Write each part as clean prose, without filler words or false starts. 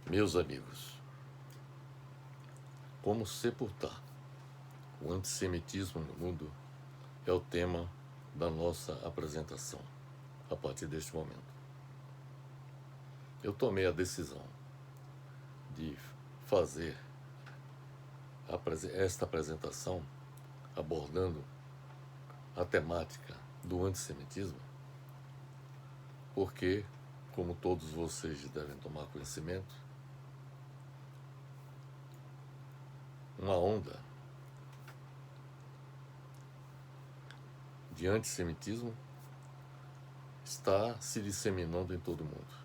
Meus amigos, como sepultar o antissemitismo no mundo é o tema da nossa apresentação a partir deste momento. Eu tomei a decisão de fazer esta apresentação abordando a temática do antissemitismo, porque, como todos vocês devem tomar conhecimento, uma onda de antissemitismo está se disseminando em todo o mundo.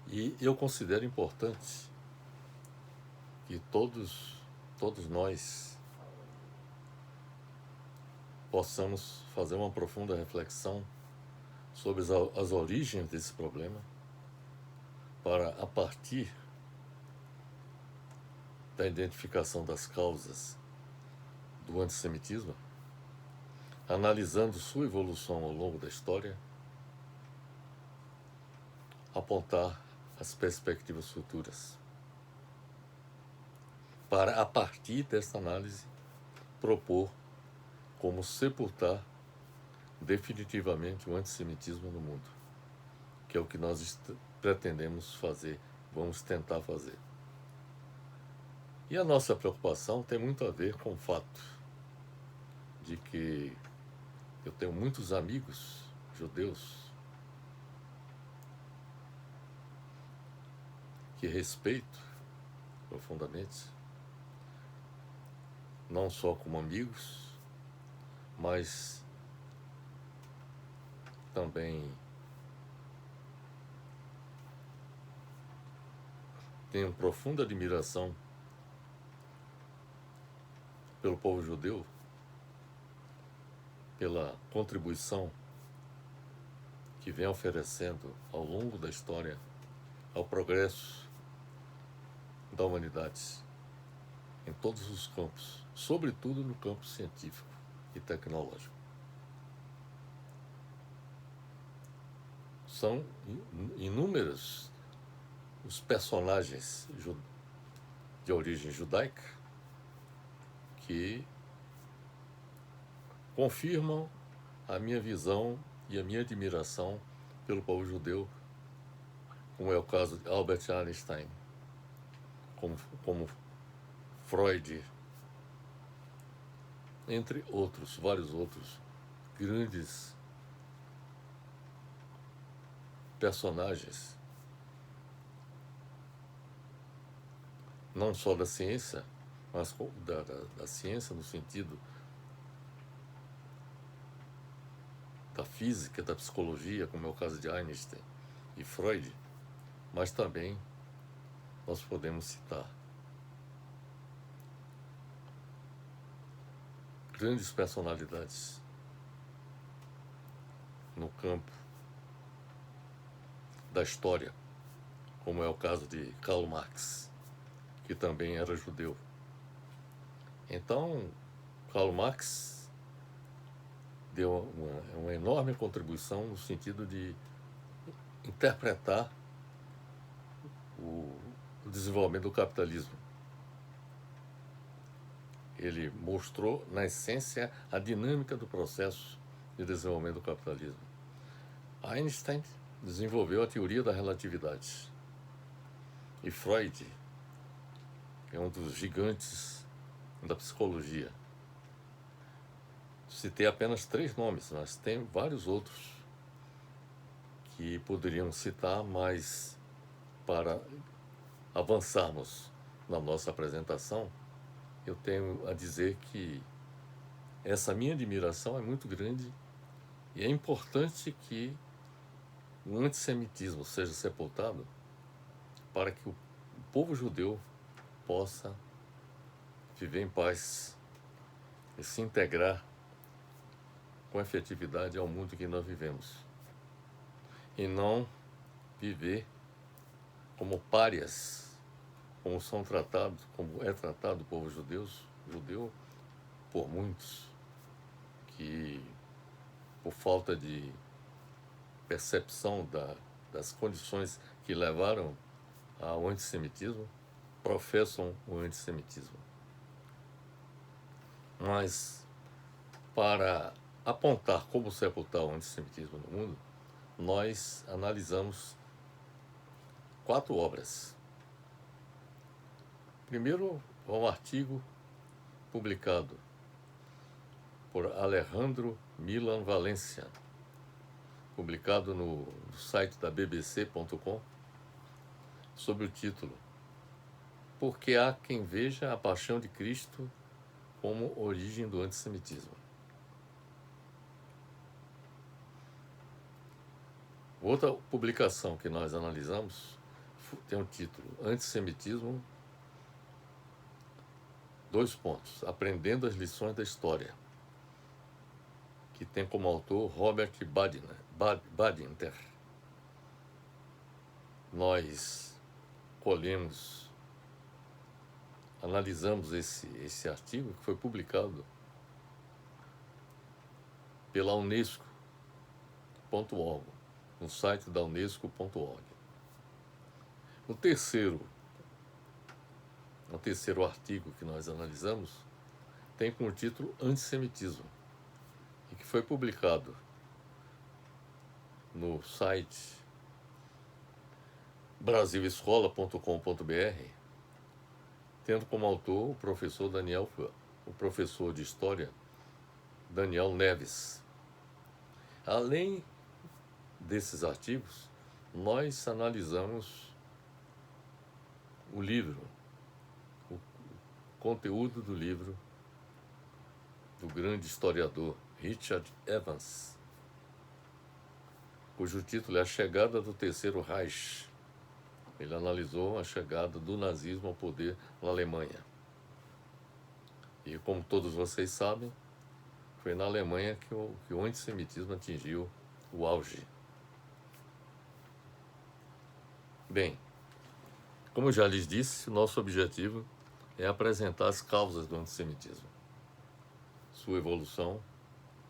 E eu considero importante que todos nós possamos fazer uma profunda reflexão sobre as origens desse problema, para, a partir da identificação das causas do antissemitismo, analisando sua evolução ao longo da história, apontar as perspectivas futuras, para, a partir desta análise, propor como sepultar definitivamente o antissemitismo no mundo, que é o que nós pretendemos fazer, vamos tentar fazer. E a nossa preocupação tem muito a ver com o fato de que eu tenho muitos amigos judeus que respeito profundamente, não só como amigos, mas também tenho profunda admiração pelo povo judeu, pela contribuição que vem oferecendo ao longo da história ao progresso da humanidade em todos os campos, sobretudo no campo científico e tecnológico. São inúmeros os personagens de origem judaica que confirmam a minha visão e a minha admiração pelo povo judeu, como é o caso de Albert Einstein, como Freud, entre outros, vários outros grandes personagens, não só da ciência, mas da ciência no sentido da física, da psicologia, como é o caso de Einstein e Freud, mas também nós podemos citar grandes personalidades no campo da história, como é o caso de Karl Marx, que também era judeu. Então, Karl Marx deu uma enorme contribuição no sentido de interpretar o desenvolvimento do capitalismo. Ele mostrou, na essência, a dinâmica do processo de desenvolvimento do capitalismo. Einstein desenvolveu a teoria da relatividade. E Freud é um dos gigantes da psicologia. Citei apenas 3 nomes, mas tem vários outros que poderiam citar, mas para avançarmos na nossa apresentação, eu tenho a dizer que essa minha admiração é muito grande e é importante que o antissemitismo seja sepultado para que o povo judeu possa viver em paz e se integrar com efetividade ao mundo que nós vivemos, e não viver como párias, como é tratado o povo judeu por muitos, que por falta de percepção das condições que levaram ao antissemitismo, professam o antissemitismo. Mas, para apontar como sepultar o antissemitismo no mundo, nós analisamos 4 obras. Primeiro, um artigo publicado por Alejandro Milan Valencia, publicado no site da bbc.com, sob o título Porque há quem veja a paixão de Cristo como origem do antissemitismo. Outra publicação que nós analisamos tem um título Antissemitismo, Aprendendo as lições da história, que tem como autor Robert Badinter. Nós analisamos esse artigo que foi publicado pela unesco.org, no site da unesco.org. O terceiro artigo que nós analisamos tem como título Antissemitismo, e que foi publicado no site brasilescola.com.br, tendo como autor o professor de História Daniel Neves. Além desses artigos, nós analisamos o conteúdo do livro do grande historiador Richard Evans, cujo título é A Chegada do Terceiro Reich. Ele analisou a chegada do nazismo ao poder na Alemanha. E, como todos vocês sabem, foi na Alemanha que o antissemitismo atingiu o auge. Bem, como eu já lhes disse, o nosso objetivo é apresentar as causas do antissemitismo, sua evolução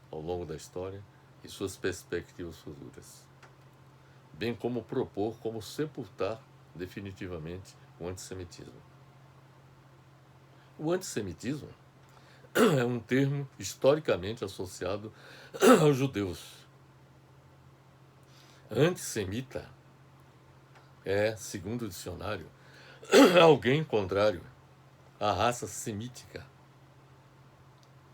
ao longo da história e suas perspectivas futuras, bem como propor como sepultar definitivamente o antissemitismo. O antissemitismo é um termo historicamente associado aos judeus. Antissemita é, segundo o dicionário, alguém contrário à raça semítica,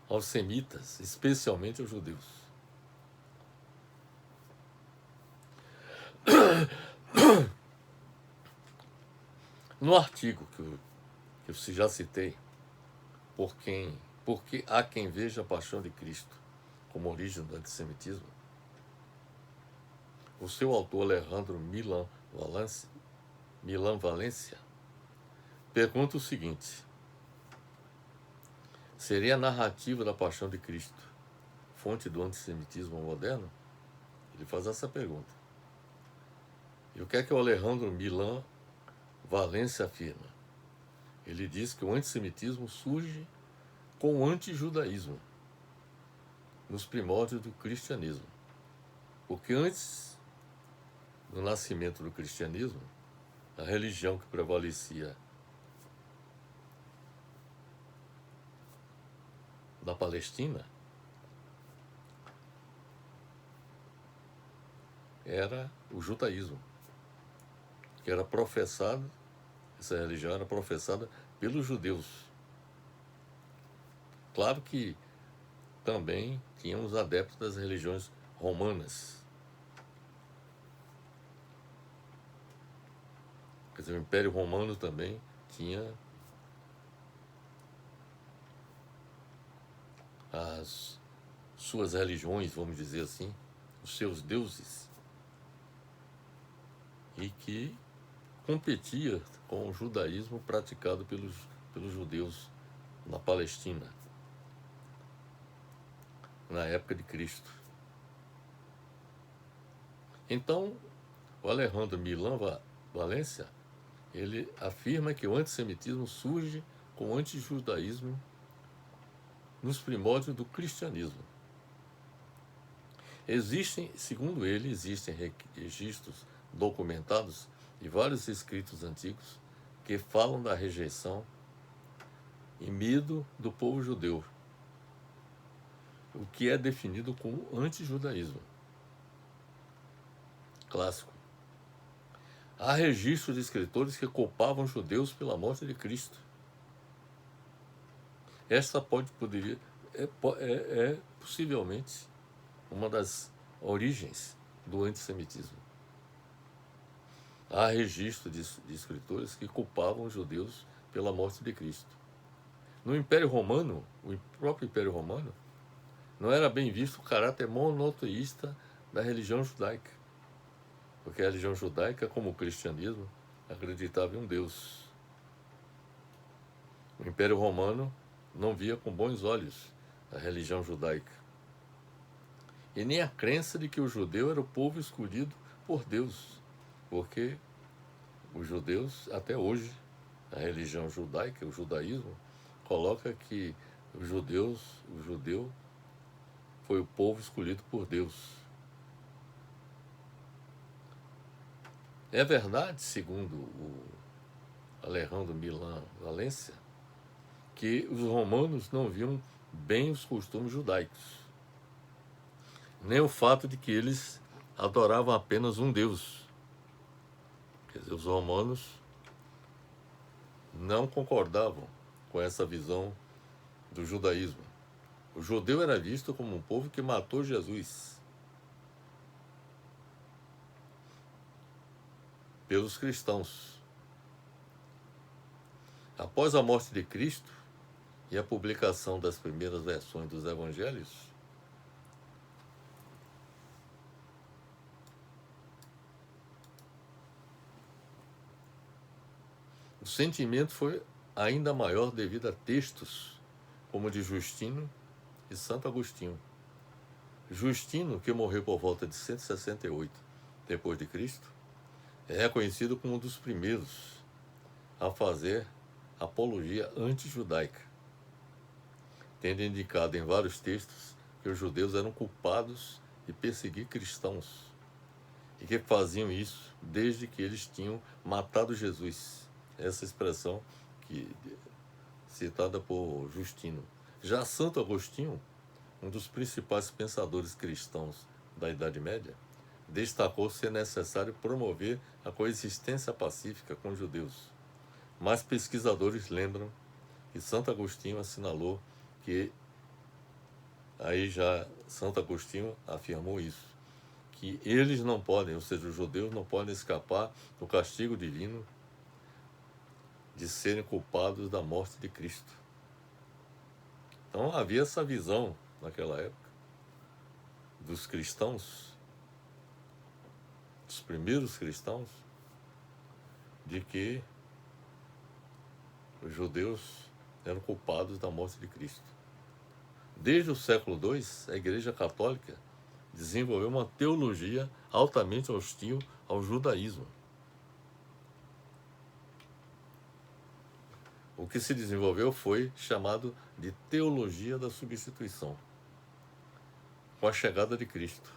aos semitas, especialmente aos judeus. No artigo que eu já citei, porque há quem veja a paixão de Cristo como origem do antissemitismo, o seu autor Alejandro Milan Valencia pergunta o seguinte: seria a narrativa da paixão de Cristo fonte do antissemitismo moderno? Ele faz essa pergunta. E o que é que o Alejandro Milan Valencia afirma? Ele diz que o antissemitismo surge com o antijudaísmo nos primórdios do cristianismo, porque antes do nascimento do cristianismo, a religião que prevalecia na Palestina era o judaísmo, que era professado, essa religião era professada pelos judeus. Claro que também tínhamos adeptos das religiões romanas. Quer dizer, o Império Romano também tinha as suas religiões, vamos dizer assim, os seus deuses, e que competia com o judaísmo praticado pelos judeus na Palestina, na época de Cristo. Então, o Alejandro Milan Valencia, ele afirma que o antissemitismo surge com o antijudaísmo nos primórdios do cristianismo. Segundo ele, existem registros documentados e vários escritos antigos que falam da rejeição e medo do povo judeu, o que é definido como antijudaísmo. Clássico. Há registros de escritores que culpavam os judeus pela morte de Cristo. Esta é possivelmente uma das origens do antissemitismo. Há registro de escritores que culpavam os judeus pela morte de Cristo. No Império Romano, o próprio Império Romano, não era bem visto o caráter monoteísta da religião judaica, porque a religião judaica, como o cristianismo, acreditava em um Deus. O Império Romano não via com bons olhos a religião judaica, e nem a crença de que o judeu era o povo escolhido por Deus, porque os judeus, até hoje, a religião judaica, o judaísmo, coloca que o judeu foi o povo escolhido por Deus. É verdade, segundo o Alejandro Milán Valência, que os romanos não viam bem os costumes judaicos, nem o fato de que eles adoravam apenas um Deus. Quer dizer, os romanos não concordavam com essa visão do judaísmo. O judeu era visto como um povo que matou Jesus pelos cristãos. Após a morte de Cristo e a publicação das primeiras versões dos evangelhos, o sentimento foi ainda maior devido a textos como o de Justino e Santo Agostinho. Justino, que morreu por volta de 168 depois de Cristo, é reconhecido como um dos primeiros a fazer apologia anti-judaica, tendo indicado em vários textos que os judeus eram culpados de perseguir cristãos e que faziam isso desde que eles tinham matado Jesus. Essa expressão citada por Justino. Já Santo Agostinho, um dos principais pensadores cristãos da Idade Média, destacou ser necessário promover a coexistência pacífica com os judeus. Mas pesquisadores lembram que Santo Agostinho assinalou que, aí já Santo Agostinho afirmou isso, que eles não podem, ou seja, os judeus não podem escapar do castigo divino de serem culpados da morte de Cristo. Então havia essa visão naquela época dos cristãos, dos primeiros cristãos, de que os judeus eram culpados da morte de Cristo. Desde o século II, a Igreja Católica desenvolveu uma teologia altamente hostil ao judaísmo. O que se desenvolveu foi chamado de teologia da substituição. Com a chegada de Cristo,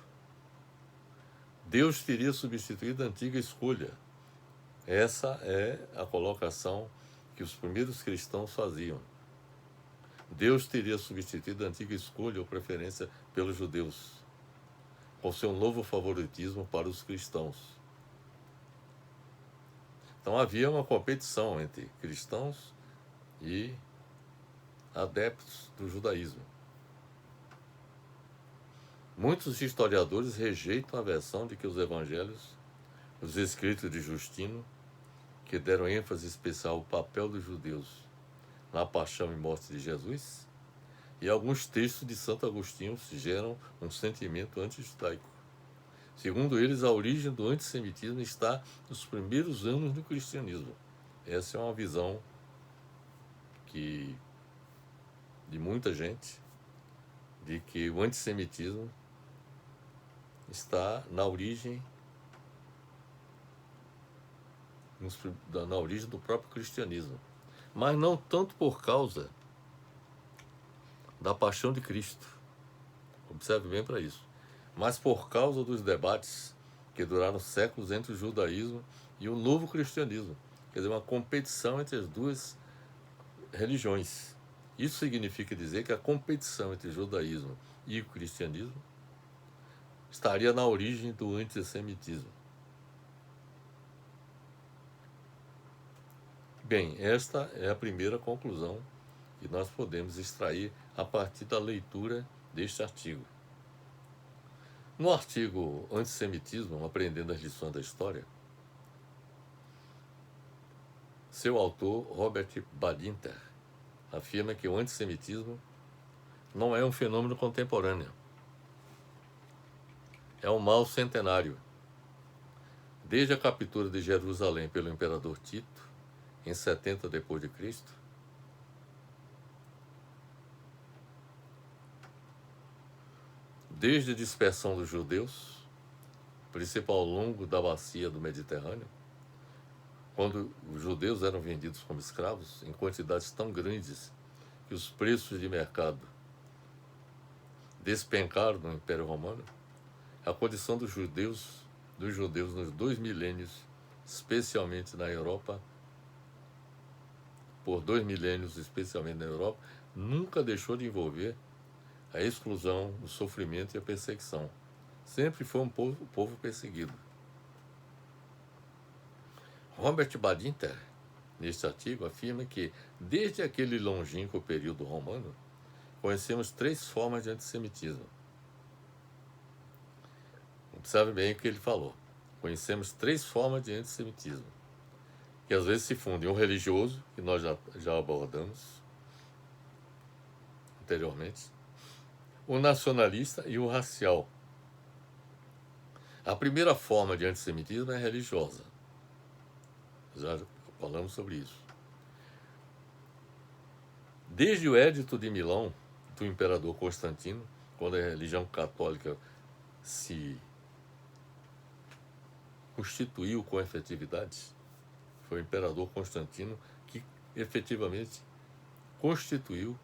Deus teria substituído a antiga escolha. Essa é a colocação que os primeiros cristãos faziam. Deus teria substituído a antiga escolha ou preferência pelos judeus, com seu novo favoritismo para os cristãos. Então havia uma competição entre cristãos e adeptos do judaísmo. Muitos historiadores rejeitam a versão de que os evangelhos, os escritos de Justino, que deram ênfase especial ao papel dos judeus na paixão e morte de Jesus, e alguns textos de Santo Agostinho geram um sentimento anti-judaico. Segundo eles, a origem do antissemitismo está nos primeiros anos do cristianismo. Essa é uma visão de muita gente, de que o antissemitismo está na origem do próprio cristianismo, mas não tanto por causa da paixão de Cristo. Observe bem para isso. mas por causa dos debates que duraram séculos entre o judaísmo e o novo cristianismo. Quer dizer, uma competição entre as duas religiões. Isso significa dizer que a competição entre o judaísmo e o cristianismo estaria na origem do antissemitismo. Bem, esta é a primeira conclusão que nós podemos extrair a partir da leitura deste artigo. No artigo Antissemitismo, Aprendendo as Lições da História, seu autor, Robert Badinter, afirma que o antissemitismo não é um fenômeno contemporâneo. É um mal centenário. Desde a captura de Jerusalém pelo imperador Tito, em 70 depois de Cristo, desde a dispersão dos judeus, principal ao longo da bacia do Mediterrâneo, quando os judeus eram vendidos como escravos em quantidades tão grandes que os preços de mercado despencaram no Império Romano, a condição dos judeus nos 2 milênios, especialmente na Europa, por 2 milênios, especialmente na Europa, nunca deixou de envolver a exclusão, o sofrimento e a perseguição. Sempre foi um povo perseguido. Robert Badinter, neste artigo, afirma que, desde aquele longínquo período romano, conhecemos 3 formas de antissemitismo. Observe bem o que ele falou. Conhecemos 3 formas de antissemitismo, que às vezes se fundem o religioso, que nós já abordamos anteriormente, o nacionalista e o racial. A primeira forma de antissemitismo é religiosa. Já falamos sobre isso. Desde o Edito de Milão, do imperador Constantino, quando a religião católica se constituiu com efetividade, foi o imperador Constantino que efetivamente constituiu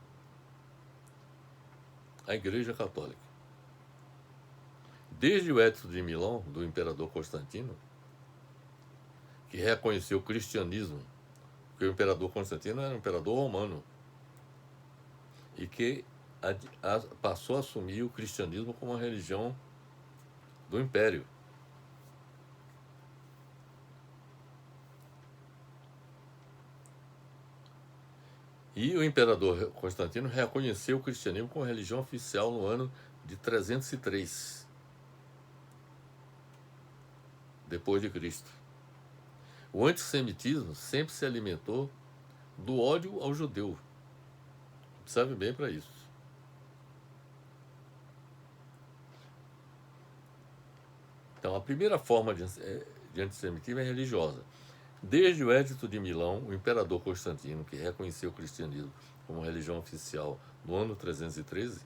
a Igreja Católica. Desde o Edito de Milão, do imperador Constantino, que reconheceu o cristianismo, porque o imperador Constantino era um imperador romano, e que passou a assumir o cristianismo como a religião do império. E o imperador Constantino reconheceu o cristianismo como religião oficial no ano de 303 depois de Cristo. O antissemitismo sempre se alimentou do ódio ao judeu. Observe bem para isso. Então, a primeira forma de antissemitismo é religiosa. Desde o Edito de Milão, o imperador Constantino, que reconheceu o cristianismo como religião oficial no ano 313,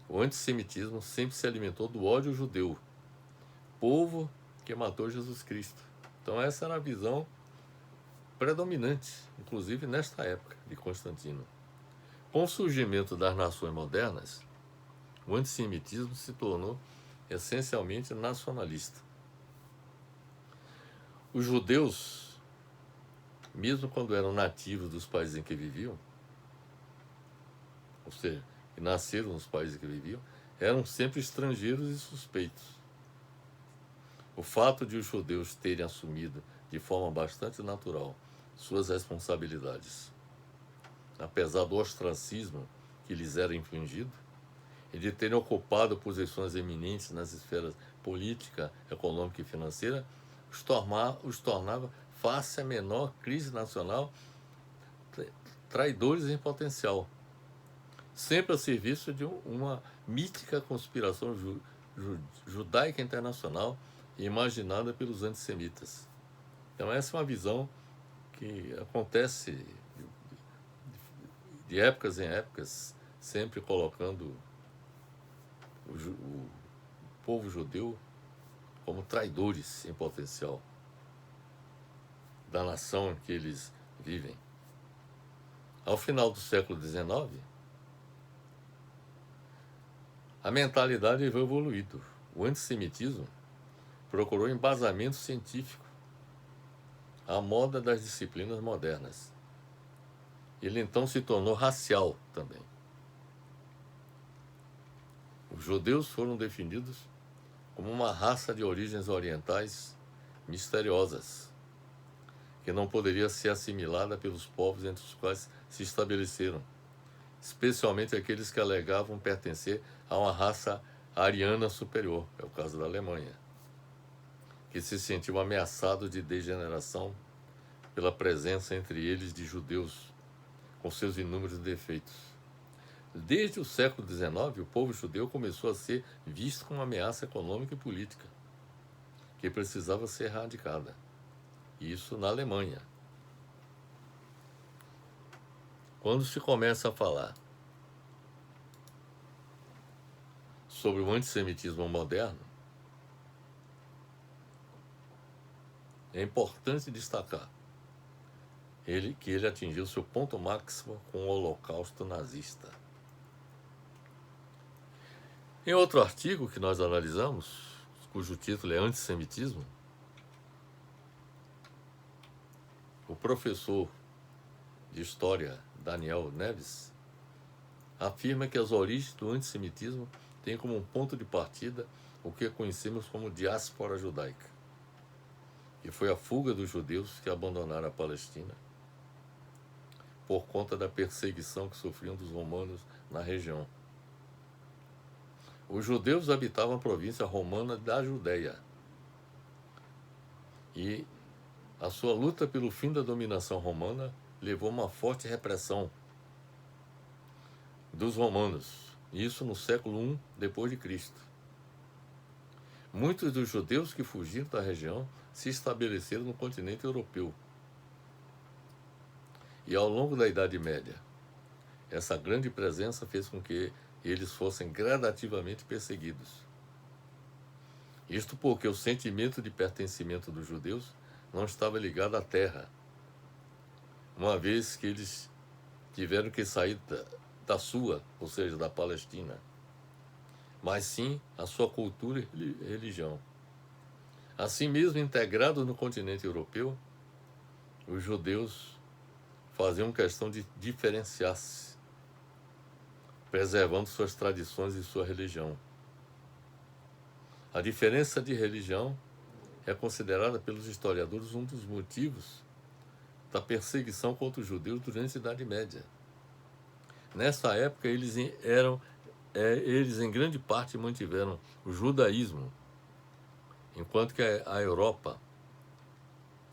o antissemitismo sempre se alimentou do ódio judeu, povo que matou Jesus Cristo. Então essa era a visão predominante, inclusive nesta época de Constantino. Com o surgimento das nações modernas, o antissemitismo se tornou essencialmente nacionalista. Os judeus, mesmo quando eram nativos dos países em que viviam, ou seja, que nasceram nos países em que viviam, eram sempre estrangeiros e suspeitos. O fato de os judeus terem assumido de forma bastante natural suas responsabilidades, apesar do ostracismo que lhes era infligido, e de terem ocupado posições eminentes nas esferas política, econômica e financeira, os tornava, face à menor crise nacional, traidores em potencial, sempre a serviço de uma mítica conspiração judaica internacional imaginada pelos antissemitas. Então essa é uma visão que acontece de épocas em épocas, sempre colocando o povo judeu como traidores em potencial da nação em que eles vivem. Ao final do século XIX, a mentalidade foi evoluindo. O antissemitismo procurou embasamento científico à moda das disciplinas modernas. Ele então se tornou racial também. Os judeus foram definidos como uma raça de origens orientais misteriosas, que não poderia ser assimilada pelos povos entre os quais se estabeleceram, especialmente aqueles que alegavam pertencer a uma raça ariana superior, é o caso da Alemanha, que se sentiu ameaçado de degeneração pela presença entre eles de judeus, com seus inúmeros defeitos. Desde o século XIX, o povo judeu começou a ser visto como uma ameaça econômica e política, que precisava ser erradicada. Isso na Alemanha. Quando se começa a falar sobre o antissemitismo moderno, é importante destacar que ele atingiu seu ponto máximo com o Holocausto nazista. Em outro artigo que nós analisamos, cujo título é Antissemitismo, o professor de História Daniel Neves afirma que as origens do antissemitismo têm como um ponto de partida o que conhecemos como diáspora judaica, que foi a fuga dos judeus que abandonaram a Palestina por conta da perseguição que sofriam dos romanos na região. Os judeus habitavam a província romana da Judéia e a sua luta pelo fim da dominação romana levou a uma forte repressão dos romanos, isso no século I depois de Cristo. Muitos dos judeus que fugiram da região se estabeleceram no continente europeu. E ao longo da Idade Média, essa grande presença fez com que eles fossem gradativamente perseguidos. Isto porque o sentimento de pertencimento dos judeus não estava ligado à terra, uma vez que eles tiveram que sair da sua, ou seja, da Palestina, mas sim a sua cultura e religião. Assim mesmo, integrados no continente europeu, os judeus faziam questão de diferenciar-se, preservando suas tradições e sua religião. A diferença de religião é considerada pelos historiadores um dos motivos da perseguição contra os judeus durante a Idade Média. Nessa época, eles em grande parte mantiveram o judaísmo, enquanto que a Europa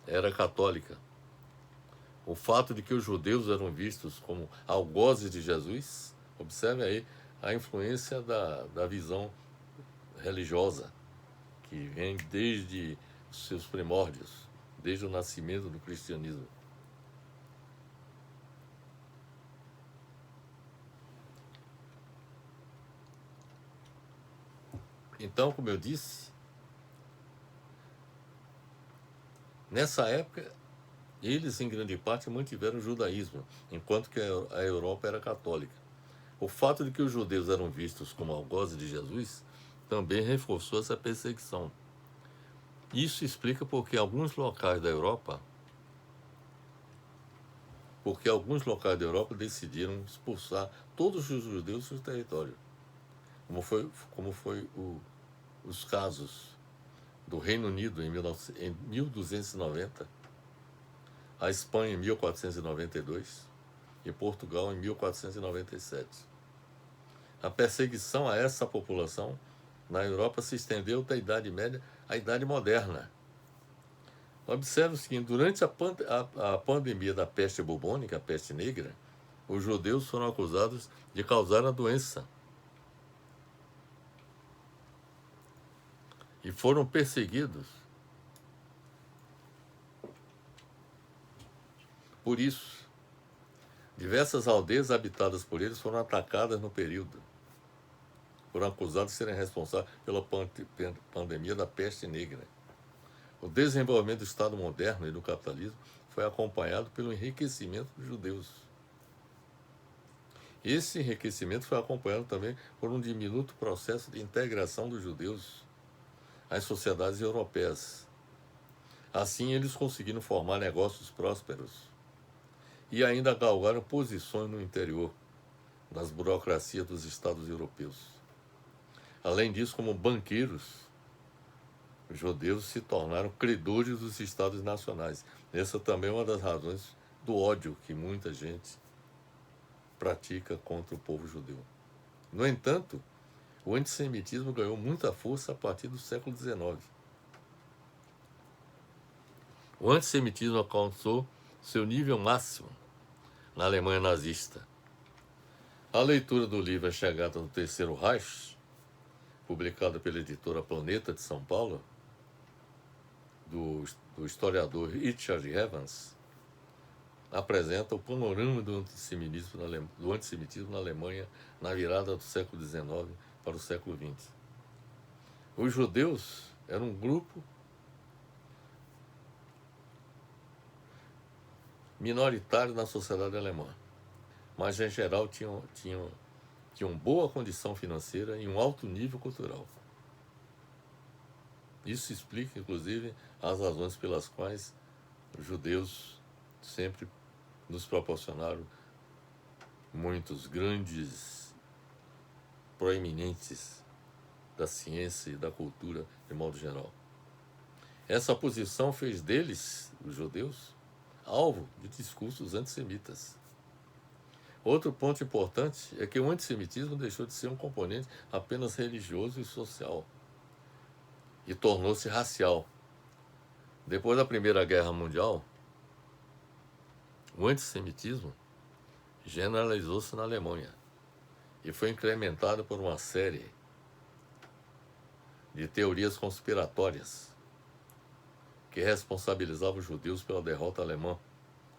era católica. O fato de que os judeus eram vistos como algozes de Jesus, observe aí a influência da visão religiosa, que vem desde seus primórdios, desde o nascimento do cristianismo. Então, como eu disse, nessa época, eles em grande parte mantiveram o judaísmo, enquanto que a Europa era católica. O fato de que os judeus eram vistos como algozes de Jesus também reforçou essa perseguição. Isso explica porque alguns locais da Europa decidiram expulsar todos os judeus do seu território, como foi os casos do Reino Unido em 1290, a Espanha em 1492 e Portugal em 1497. A perseguição a essa população na Europa se estendeu da Idade Média à Idade Moderna. Observe-se que durante a pandemia da peste bubônica, a peste negra, os judeus foram acusados de causar a doença e foram perseguidos por isso. Diversas aldeias habitadas por eles foram atacadas no período. Foram acusados de serem responsáveis pela pandemia da peste negra. O desenvolvimento do Estado moderno e do capitalismo foi acompanhado pelo enriquecimento dos judeus. Esse enriquecimento foi acompanhado também por um diminuto processo de integração dos judeus às sociedades europeias. Assim, eles conseguiram formar negócios prósperos e ainda galgaram posições no interior das burocracias dos estados europeus. Além disso, como banqueiros, os judeus se tornaram credores dos estados nacionais. Essa também é uma das razões do ódio que muita gente pratica contra o povo judeu. No entanto, o antissemitismo ganhou muita força a partir do século XIX. O antissemitismo alcançou seu nível máximo na Alemanha nazista. A leitura do livro A Chegada do Terceiro Reich, publicada pela editora Planeta de São Paulo, do historiador Richard Evans, apresenta o panorama do antissemitismo na Alemanha na virada do século XIX para o século XX. Os judeus eram um grupo minoritário na sociedade alemã, mas em geral tinham boa condição financeira e um alto nível cultural. Isso explica, inclusive, as razões pelas quais os judeus sempre nos proporcionaram muitos grandes proeminentes da ciência e da cultura de modo geral. Essa posição fez deles, os judeus, alvo de discursos antissemitas. Outro ponto importante é que o antissemitismo deixou de ser um componente apenas religioso e social e tornou-se racial. Depois da Primeira Guerra Mundial, o antissemitismo generalizou-se na Alemanha e foi incrementado por uma série de teorias conspiratórias que responsabilizavam os judeus pela derrota alemã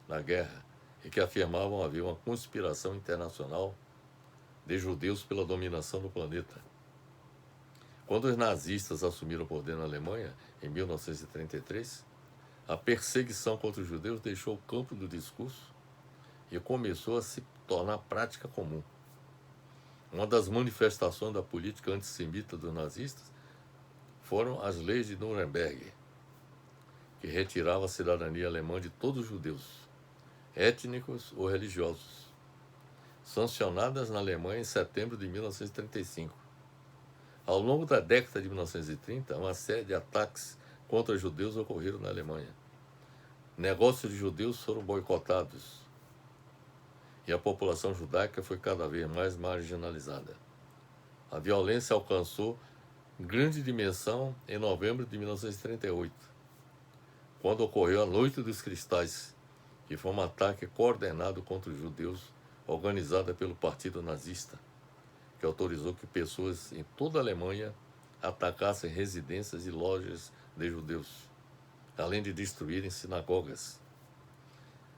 na guerra e que afirmavam haver uma conspiração internacional de judeus pela dominação do planeta. Quando os nazistas assumiram o poder na Alemanha, em 1933, a perseguição contra os judeus deixou o campo do discurso e começou a se tornar prática comum. Uma das manifestações da política antissemita dos nazistas foram as leis de Nuremberg, que retiravam a cidadania alemã de todos os judeus, étnicos ou religiosos, sancionadas na Alemanha em setembro de 1935. Ao longo da década de 1930, uma série de ataques contra judeus ocorreram na Alemanha. Negócios de judeus foram boicotados e a população judaica foi cada vez mais marginalizada. A violência alcançou grande dimensão em novembro de 1938, quando ocorreu a Noite dos Cristais, que foi um ataque coordenado contra os judeus, organizada pelo Partido Nazista, que autorizou que pessoas em toda a Alemanha atacassem residências e lojas de judeus, além de destruírem sinagogas.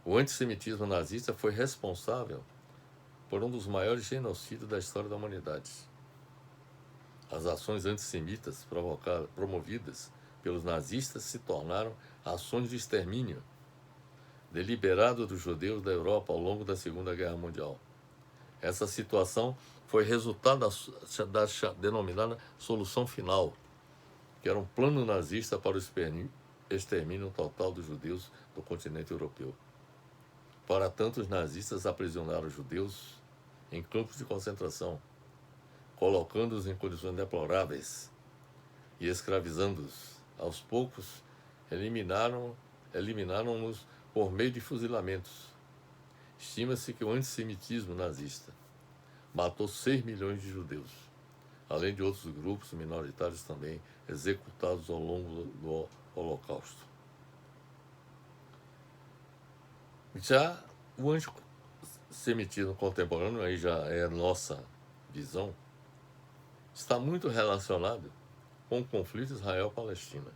O antissemitismo nazista foi responsável por um dos maiores genocídios da história da humanidade. As ações antissemitas promovidas pelos nazistas se tornaram ações de extermínio deliberado dos judeus da Europa ao longo da Segunda Guerra Mundial. Essa situação foi resultado da denominada Solução Final, que era um plano nazista para o extermínio total dos judeus do continente europeu. Para tanto, os nazistas aprisionaram os judeus em campos de concentração, colocando-os em condições deploráveis e escravizando-os. Aos poucos, eliminaram-nos por meio de fuzilamentos. Estima-se que o antissemitismo nazista matou 6 milhões de judeus, além de outros grupos minoritários também executados ao longo do Holocausto. Já o antissemitismo contemporâneo, aí já é a nossa visão, está muito relacionado com o conflito Israel-Palestina,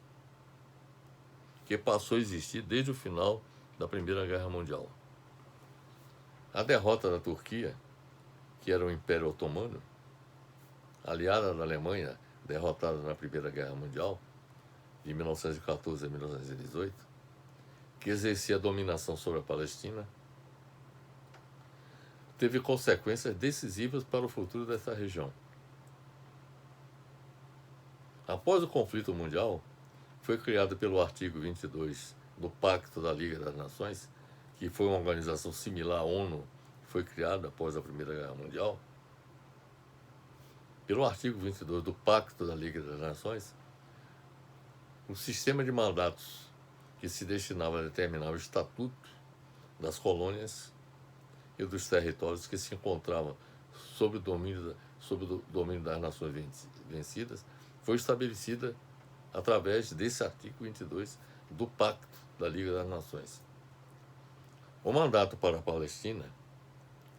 que passou a existir desde o final da Primeira Guerra Mundial. A derrota da Turquia, que era o Império Otomano, aliada da Alemanha, derrotada na Primeira Guerra Mundial, de 1914 a 1918, que exercia a dominação sobre a Palestina, teve consequências decisivas para o futuro dessa região. Após o conflito mundial, foi criado pelo artigo 22 do Pacto da Liga das Nações, que foi uma organização similar à ONU, que foi criada após a Primeira Guerra Mundial. Pelo artigo 22 do Pacto da Liga das Nações, o sistema de mandatos que se destinava a determinar o estatuto das colônias e dos territórios que se encontravam sob o domínio das nações vencidas foi estabelecida através desse artigo 22 do Pacto da Liga das Nações. O mandato para a Palestina,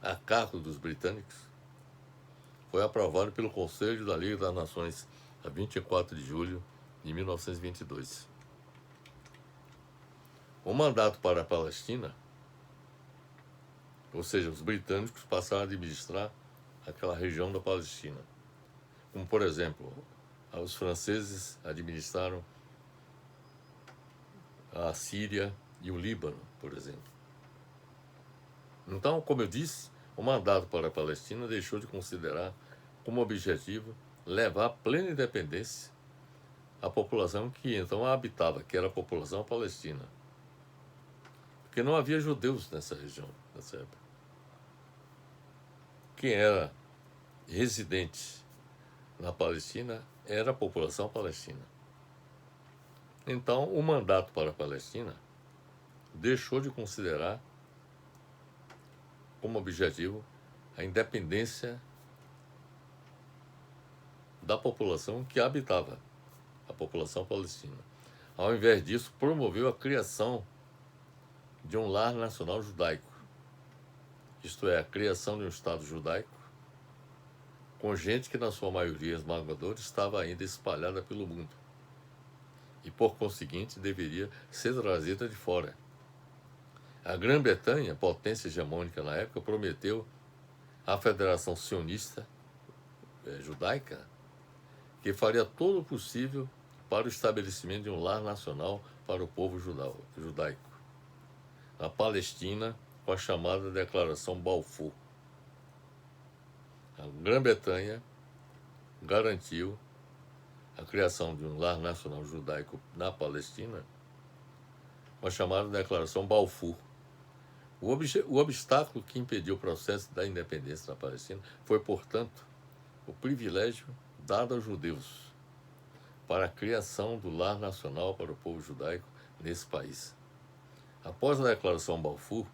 a cargo dos britânicos, foi aprovado pelo Conselho da Liga das Nações a 24 de julho de 1922. O mandato para a Palestina, ou seja, os britânicos passaram a administrar aquela região da Palestina. Como, por exemplo, os franceses administraram a Síria e o Líbano, por exemplo. Então, como eu disse, o mandato para a Palestina deixou de considerar como objetivo levar plena independência à população que então a habitava, que era a população palestina. Porque não havia judeus nessa região, nessa época. Quem era residente na Palestina era a população palestina. Então, o mandato para a Palestina deixou de considerar como objetivo a independência da população que habitava, a população palestina. Ao invés disso, promoveu a criação de um lar nacional judaico, isto é, a criação de um Estado judaico, com gente que, na sua maioria esmagadora, estava ainda espalhada pelo mundo e, por conseguinte, deveria ser trazida de fora. A Grã-Bretanha, potência hegemônica na época, prometeu à Federação Sionista Judaica que faria todo o possível para o estabelecimento de um lar nacional para o povo judaico, na Palestina, com a chamada Declaração Balfour. A Grã-Bretanha garantiu a criação de um lar nacional judaico na Palestina, com a chamada Declaração Balfour. O obstáculo que impediu o processo da independência da Palestina foi, portanto, o privilégio dado aos judeus para a criação do lar nacional para o povo judaico nesse país. Após a Declaração Balfour,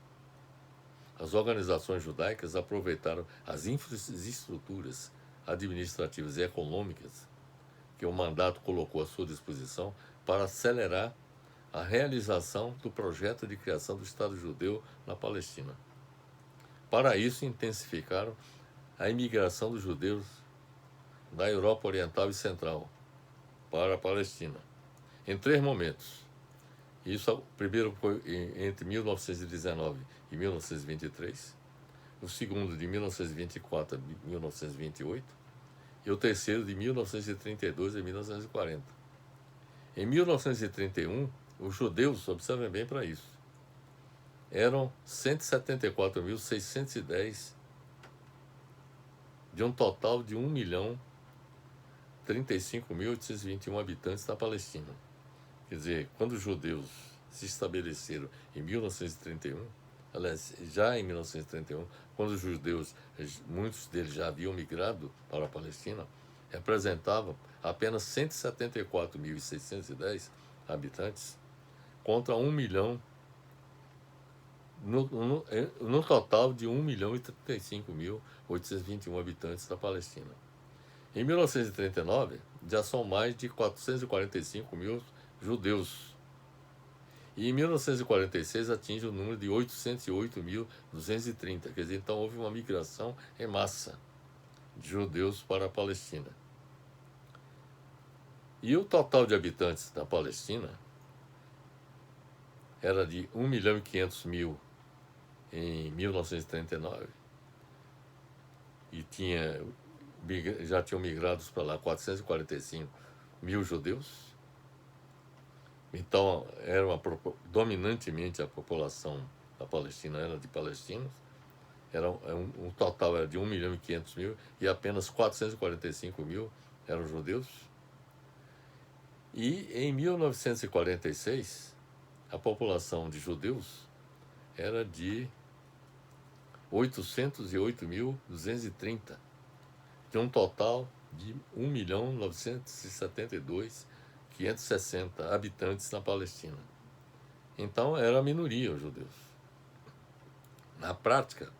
as organizações judaicas aproveitaram as infraestruturas administrativas e econômicas que o mandato colocou à sua disposição para acelerar a realização do projeto de criação do Estado judeu na Palestina. Para isso, intensificaram a imigração dos judeus da Europa Oriental e Central para a Palestina, em 3 momentos. Isso primeiro foi entre 1919 e 1923, o segundo de 1924 a 1928 e o terceiro de 1932 a 1940. Em 1931, os judeus, observem bem para isso, eram 174.610 de um total de 1.035.821 habitantes da Palestina. Quer dizer, quando os judeus se estabeleceram em 1931, aliás, já em 1931, quando os judeus, muitos deles já haviam migrado para a Palestina, representavam apenas 174.610 habitantes, contra 1 milhão, no total de 1.035.821 habitantes da Palestina. Em 1939, já são mais de 445 mil judeus. E em 1946 atinge o número de 808.230. Quer dizer, então houve uma migração em massa de judeus para a Palestina. E o total de habitantes da Palestina era de 1.500.000 em 1939 e já tinham migrado para lá 445 mil judeus. Então, dominantemente a população da Palestina era de palestinos. Um total era de 1.500.000 e apenas 445.000 eram judeus. E em 1946, a população de judeus era de 808.230, de um total de 1.972.560 habitantes na Palestina. Então era a minoria os judeus. Na prática,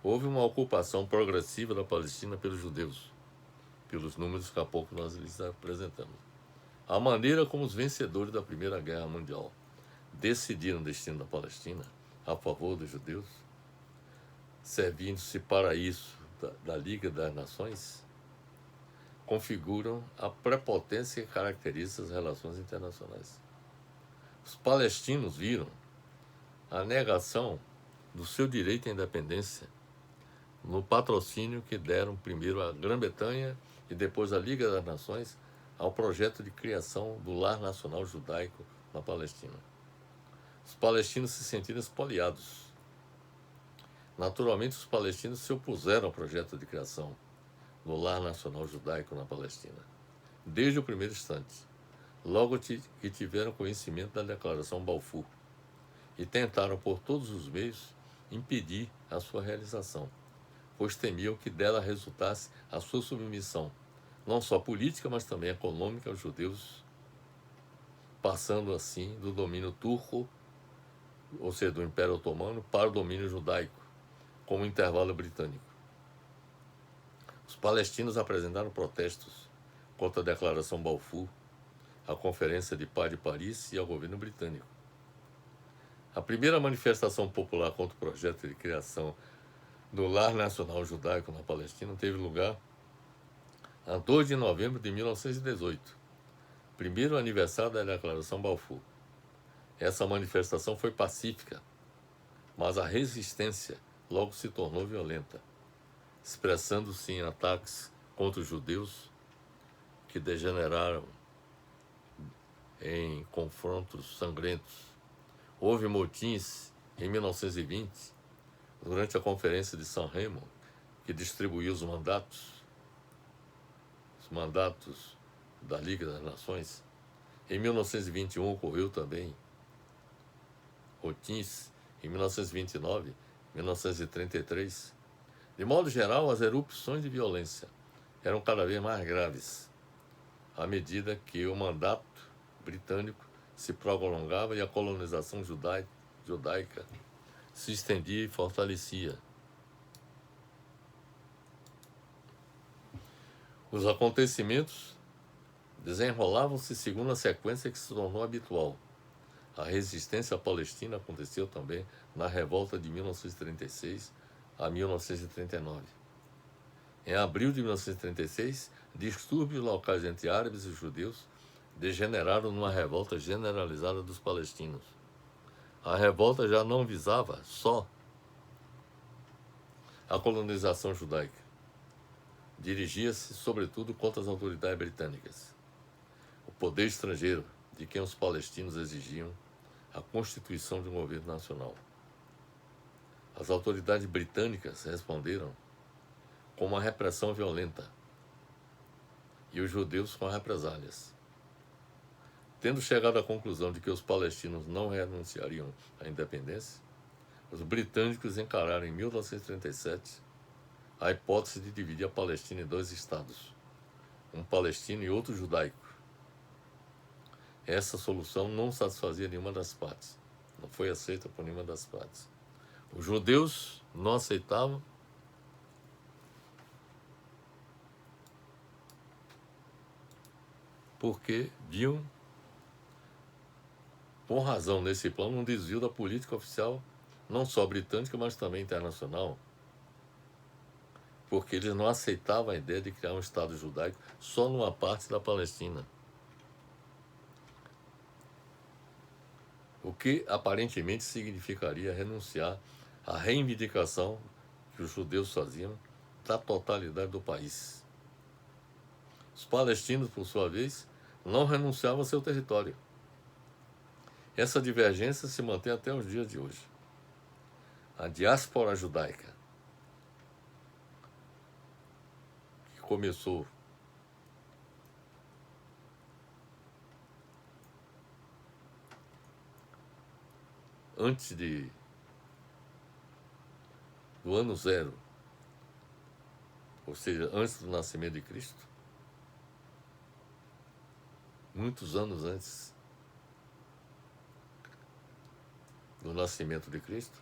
houve uma ocupação progressiva da Palestina pelos judeus, pelos números que há pouco nós lhes apresentamos. A maneira como os vencedores da Primeira Guerra Mundial decidiram o destino da Palestina a favor dos judeus, servindo-se para isso da Liga das Nações, configuram a prepotência que caracteriza as relações internacionais. Os palestinos viram a negação do seu direito à independência no patrocínio que deram primeiro a Grã-Bretanha e depois a Liga das Nações ao projeto de criação do Lar Nacional Judaico na Palestina. Os palestinos se sentiram espoliados. Naturalmente, os palestinos se opuseram ao projeto de criação do Lar Nacional Judaico na Palestina, desde o primeiro instante, logo que tiveram conhecimento da Declaração Balfour, e tentaram por todos os meios impedir a sua realização, pois temiam que dela resultasse a sua submissão, não só política, mas também econômica aos judeus, passando assim do domínio turco, ou seja, do Império Otomano, para o domínio judaico, como intervalo britânico. Os palestinos apresentaram protestos contra a Declaração Balfour, à Conferência de Paz de Paris e ao governo britânico. A primeira manifestação popular contra o projeto de criação do Lar Nacional Judaico na Palestina teve lugar a 2 de novembro de 1918, primeiro aniversário da Declaração Balfour. Essa manifestação foi pacífica, mas a resistência logo se tornou violenta, expressando-se em ataques contra os judeus, que degeneraram em confrontos sangrentos. Houve motins em 1920, durante a Conferência de San Remo, que distribuiu os mandatos da Liga das Nações. Em 1921 ocorreu também motins, em 1929, 1933. De modo geral, as erupções de violência eram cada vez mais graves, à medida que o mandato britânico se prolongava e a colonização judaica se estendia e fortalecia. Os acontecimentos desenrolavam-se segundo a sequência que se tornou habitual. A resistência palestina aconteceu também na revolta de 1936 a 1939. Em abril de 1936, distúrbios locais entre árabes e judeus degeneraram numa revolta generalizada dos palestinos. A revolta já não visava só a colonização judaica. Dirigia-se, sobretudo, contra as autoridades britânicas, o poder estrangeiro, de quem os palestinos exigiam a constituição de um governo nacional. As autoridades britânicas responderam com uma repressão violenta e os judeus com represálias. Tendo chegado à conclusão de que os palestinos não renunciariam à independência, os britânicos encararam em 1937 a hipótese de dividir a Palestina em dois estados, um palestino e outro judaico. Essa solução não satisfazia nenhuma das partes, não foi aceita por nenhuma das partes. Os judeus não aceitavam porque viam, com razão nesse plano, um desvio da política oficial, não só britânica, mas também internacional, porque eles não aceitavam a ideia de criar um Estado judaico só numa parte da Palestina. O que aparentemente significaria renunciar à reivindicação que os judeus faziam da totalidade do país. Os palestinos, por sua vez, não renunciavam ao seu território. Essa divergência se mantém até os dias de hoje. A diáspora judaica começou antes do ano zero, ou seja, antes do nascimento de Cristo, muitos anos antes do nascimento de Cristo,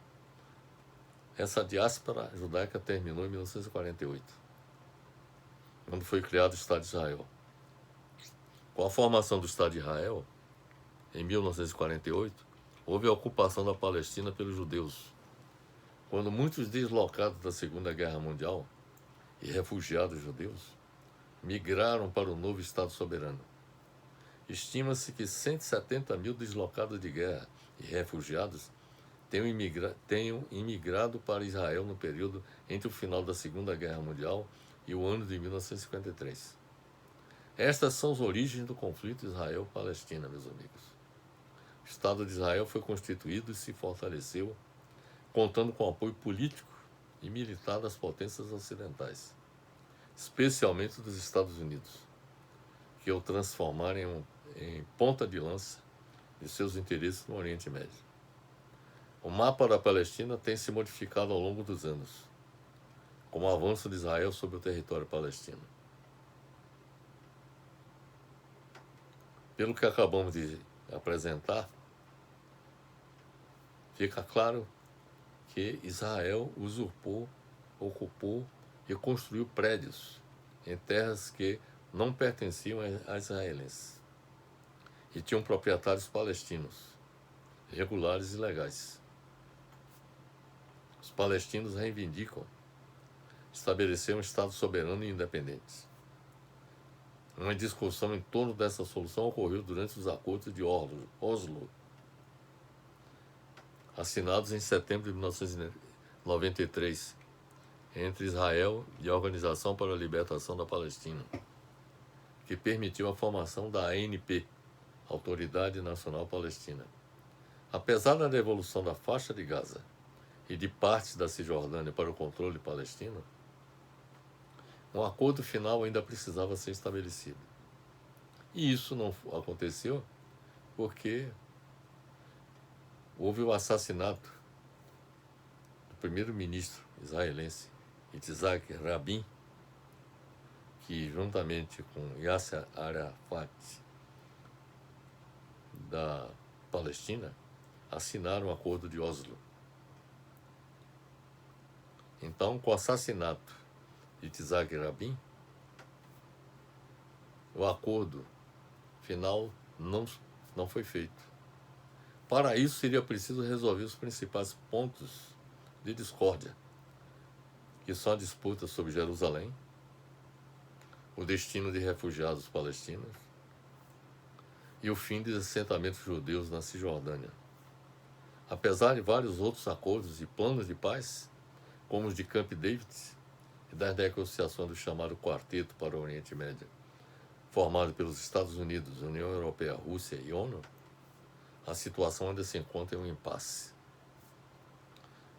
essa diáspora judaica terminou em 1948, quando foi criado o Estado de Israel. Com a formação do Estado de Israel, em 1948, houve a ocupação da Palestina pelos judeus, quando muitos deslocados da Segunda Guerra Mundial e refugiados judeus migraram para o novo Estado soberano. Estima-se que 170 mil deslocados de guerra e refugiados tenham imigrado para Israel no período entre o final da Segunda Guerra Mundial e o ano de 1953. Estas são as origens do conflito Israel-Palestina, meus amigos. O Estado de Israel foi constituído e se fortaleceu, contando com o apoio político e militar das potências ocidentais, especialmente dos Estados Unidos, que o transformaram em ponta de lança de seus interesses no Oriente Médio. O mapa da Palestina tem se modificado ao longo dos anos, com o avanço de Israel sobre o território palestino. Pelo que acabamos de apresentar, fica claro que Israel usurpou, ocupou e construiu prédios em terras que não pertenciam a israelenses e tinham proprietários palestinos, regulares e legais. Os palestinos reivindicam estabelecer um Estado soberano e independente. Uma discussão em torno dessa solução ocorreu durante os acordos de Oslo, assinados em setembro de 1993, entre Israel e a Organização para a Libertação da Palestina, que permitiu a formação da ANP, Autoridade Nacional Palestina. Apesar da devolução da faixa de Gaza e de partes da Cisjordânia para o controle palestino, um acordo final ainda precisava ser estabelecido. E isso não aconteceu porque houve o assassinato do primeiro-ministro israelense, Yitzhak Rabin, que juntamente com Yasser Arafat da Palestina assinaram o Acordo de Oslo. Então, com o assassinato de Yitzhak Rabin, o acordo final não foi feito. Para isso, seria preciso resolver os principais pontos de discórdia, que são a disputa sobre Jerusalém, o destino de refugiados palestinos e o fim dos assentamentos judeus na Cisjordânia. Apesar de vários outros acordos e planos de paz, como os de Camp David e das negociações do chamado Quarteto para o Oriente Médio, formado pelos Estados Unidos, União Europeia, Rússia e ONU, a situação ainda se encontra em um impasse.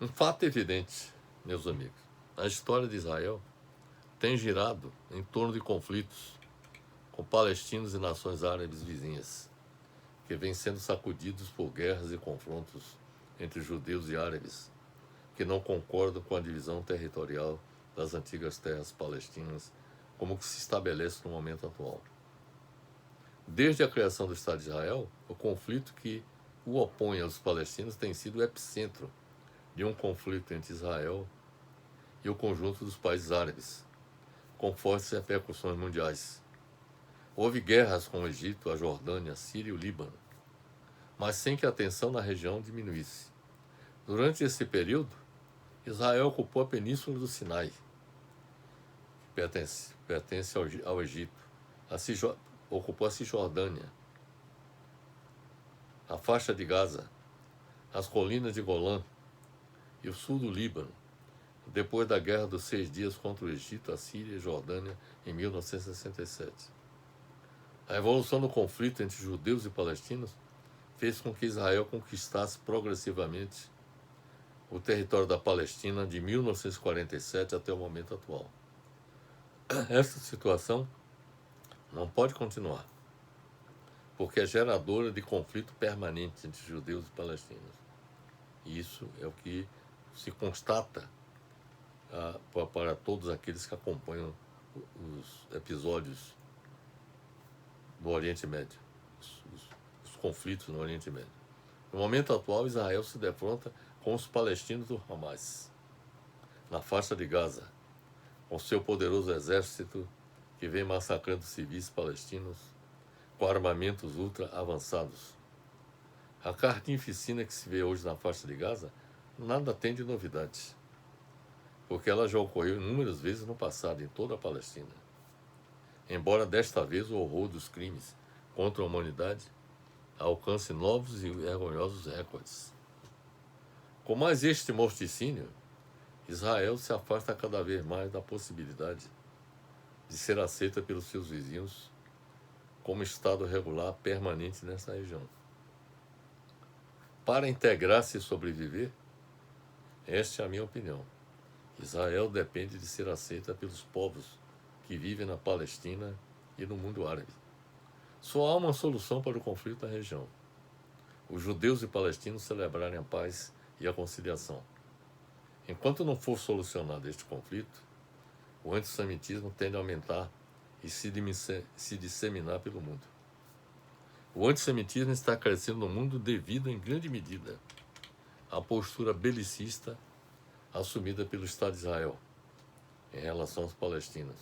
Um fato evidente, meus amigos, a história de Israel tem girado em torno de conflitos com palestinos e nações árabes vizinhas, que vêm sendo sacudidos por guerras e confrontos entre judeus e árabes, que não concordam com a divisão territorial das antigas terras palestinas, como que se estabelece no momento atual. Desde a criação do Estado de Israel, o conflito que o opõe aos palestinos tem sido o epicentro de um conflito entre Israel e o conjunto dos países árabes, com fortes repercussões mundiais. Houve guerras com o Egito, a Jordânia, a Síria e o Líbano, mas sem que a tensão na região diminuísse. Durante esse período, Israel ocupou a península do Sinai, que pertence ao Egito, ocupou a Cisjordânia, a faixa de Gaza, as colinas de Golã e o sul do Líbano, depois da Guerra dos 6 Dias contra o Egito, a Síria e a Jordânia, em 1967. A evolução do conflito entre judeus e palestinos fez com que Israel conquistasse progressivamente o território da Palestina de 1947 até o momento atual. Essa situação não pode continuar, porque é geradora de conflito permanente entre judeus e palestinos. E isso é o que se constata para todos aqueles que acompanham os episódios no Oriente Médio, os conflitos no Oriente Médio. No momento atual, Israel se defronta com os palestinos do Hamas, na faixa de Gaza, com seu poderoso exército que vem massacrando civis palestinos com armamentos ultra avançados. A carnificina que se vê hoje na faixa de Gaza nada tem de novidade, porque ela já ocorreu inúmeras vezes no passado em toda a Palestina. Embora desta vez o horror dos crimes contra a humanidade alcance novos e vergonhosos recordes. Com mais este morticínio, Israel se afasta cada vez mais da possibilidade de ser aceita pelos seus vizinhos como Estado regular permanente nessa região. Para integrar-se e sobreviver, esta é a minha opinião. Israel depende de ser aceita pelos povos que vivem na Palestina e no mundo árabe. Só há uma solução para o conflito da região: os judeus e palestinos celebrarem a paz e a conciliação. Enquanto não for solucionado este conflito, o antissemitismo tende a aumentar e se disseminar pelo mundo. O antissemitismo está crescendo no mundo devido, em grande medida, à postura belicista assumida pelo Estado de Israel em relação aos palestinos,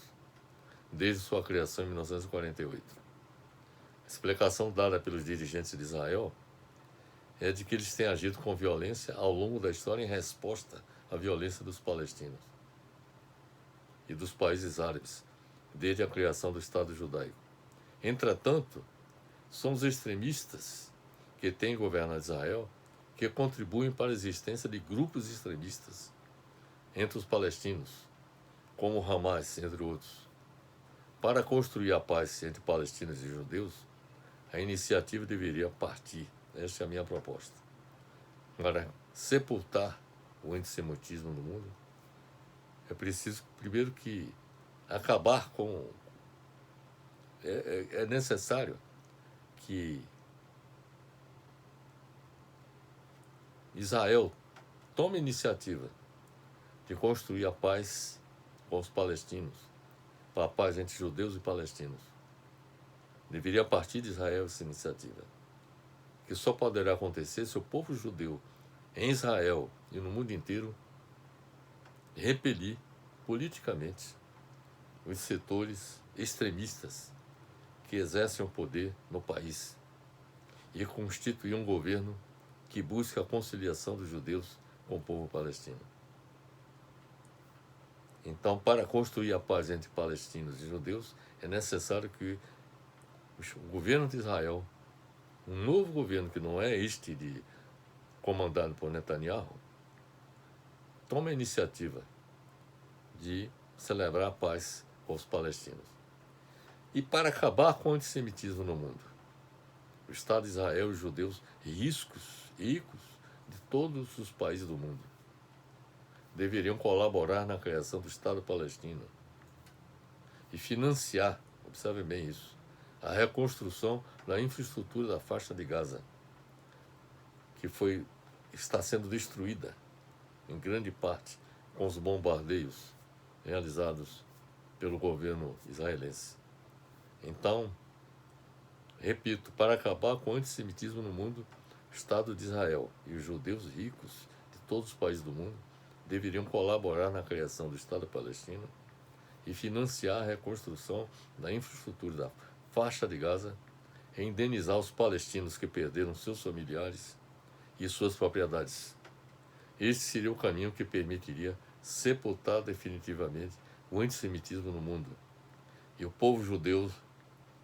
desde sua criação em 1948. A explicação dada pelos dirigentes de Israel é de que eles têm agido com violência ao longo da história em resposta à violência dos palestinos e dos países árabes, desde a criação do Estado judaico. Entretanto, são os extremistas que têm governado Israel que contribuem para a existência de grupos extremistas entre os palestinos, como o Hamas, entre outros. Para construir a paz entre palestinos e judeus, a iniciativa deveria partir. Esta é a minha proposta. Para sepultar o antissemitismo no mundo, é preciso, primeiro, que acabar com... É necessário que Israel tome a iniciativa de construir a paz com os palestinos, para a paz entre judeus e palestinos. Deveria partir de Israel essa iniciativa, que só poderá acontecer se o povo judeu em Israel e no mundo inteiro repelir politicamente os setores extremistas que exercem o poder no país e constituir um governo que busque a conciliação dos judeus com o povo palestino. Então, para construir a paz entre palestinos e judeus, é necessário que o governo de Israel, um novo governo que não é este comandado por Netanyahu, tome a iniciativa de celebrar a paz com os palestinos. E para acabar com o antissemitismo no mundo, o Estado de Israel e os judeus ricos de todos os países do mundo deveriam colaborar na criação do Estado palestino e financiar, observe bem isso, a reconstrução da infraestrutura da faixa de Gaza, que está sendo destruída em grande parte com os bombardeios realizados pelo governo israelense. Então, repito, para acabar com o antissemitismo no mundo, o Estado de Israel e os judeus ricos de todos os países do mundo deveriam colaborar na criação do Estado palestino e financiar a reconstrução da infraestrutura da faixa de Gaza e indenizar os palestinos que perderam seus familiares e suas propriedades. Este seria o caminho que permitiria sepultar definitivamente o antissemitismo no mundo e o povo judeu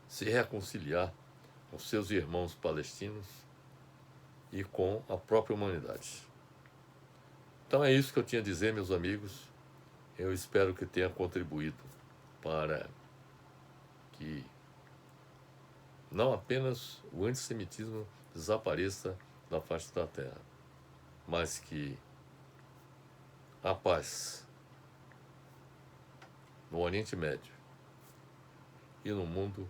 se reconciliar com seus irmãos palestinos e com a própria humanidade. Então é isso que eu tinha a dizer, meus amigos. Eu espero que tenha contribuído para que não apenas o antissemitismo desapareça da face da terra, mas que a paz no Oriente Médio e no mundo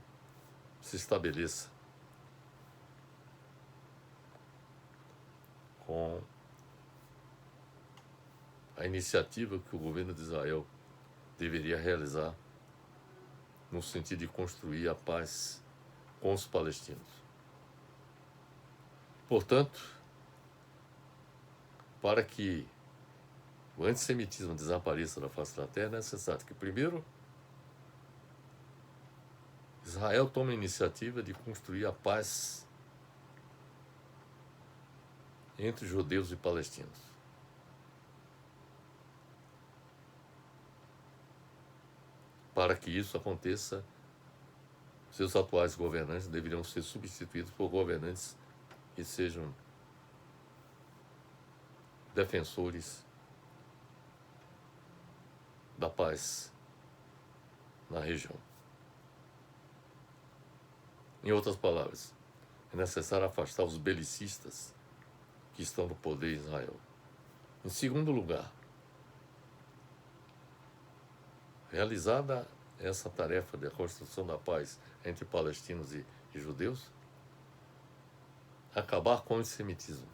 se estabeleça com a iniciativa que o governo de Israel deveria realizar no sentido de construir a paz com os palestinos. Portanto, para que o antissemitismo desapareça da face da terra, é necessário que, primeiro, Israel tome a iniciativa de construir a paz entre judeus e palestinos. Para que isso aconteça, seus atuais governantes deveriam ser substituídos por governantes que sejam defensores da paz na região. Em outras palavras, é necessário afastar os belicistas que estão no poder em Israel. Em segundo lugar, realizada essa tarefa da construção da paz entre palestinos e judeus, acabar com o antissemitismo,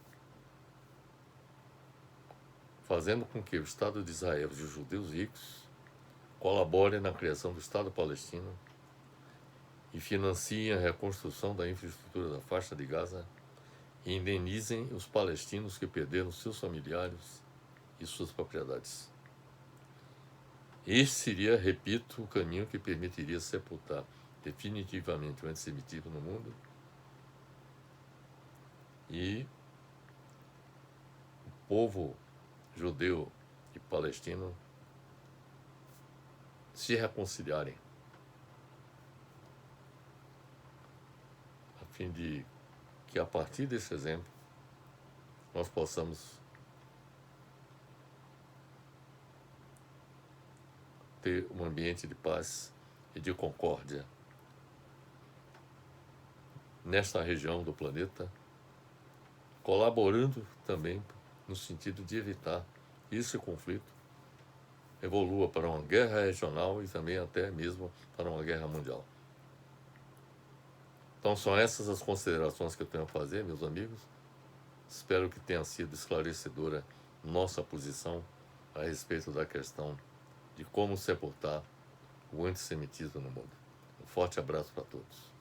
fazendo com que o Estado de Israel e os judeus ricos colaborem na criação do Estado palestino e financiem a reconstrução da infraestrutura da faixa de Gaza e indenizem os palestinos que perderam seus familiares e suas propriedades. Este seria, repito, o caminho que permitiria sepultar definitivamente o antissemitismo no mundo e o povo judeu e palestino se reconciliarem, a fim de que, a partir desse exemplo, nós possamos ter um ambiente de paz e de concórdia nesta região do planeta, colaborando também no sentido de evitar que esse conflito evolua para uma guerra regional e também até mesmo para uma guerra mundial. Então são essas as considerações que eu tenho a fazer, meus amigos. Espero que tenha sido esclarecedora nossa posição a respeito da questão de como sepultar o antissemitismo no mundo. Um forte abraço para todos.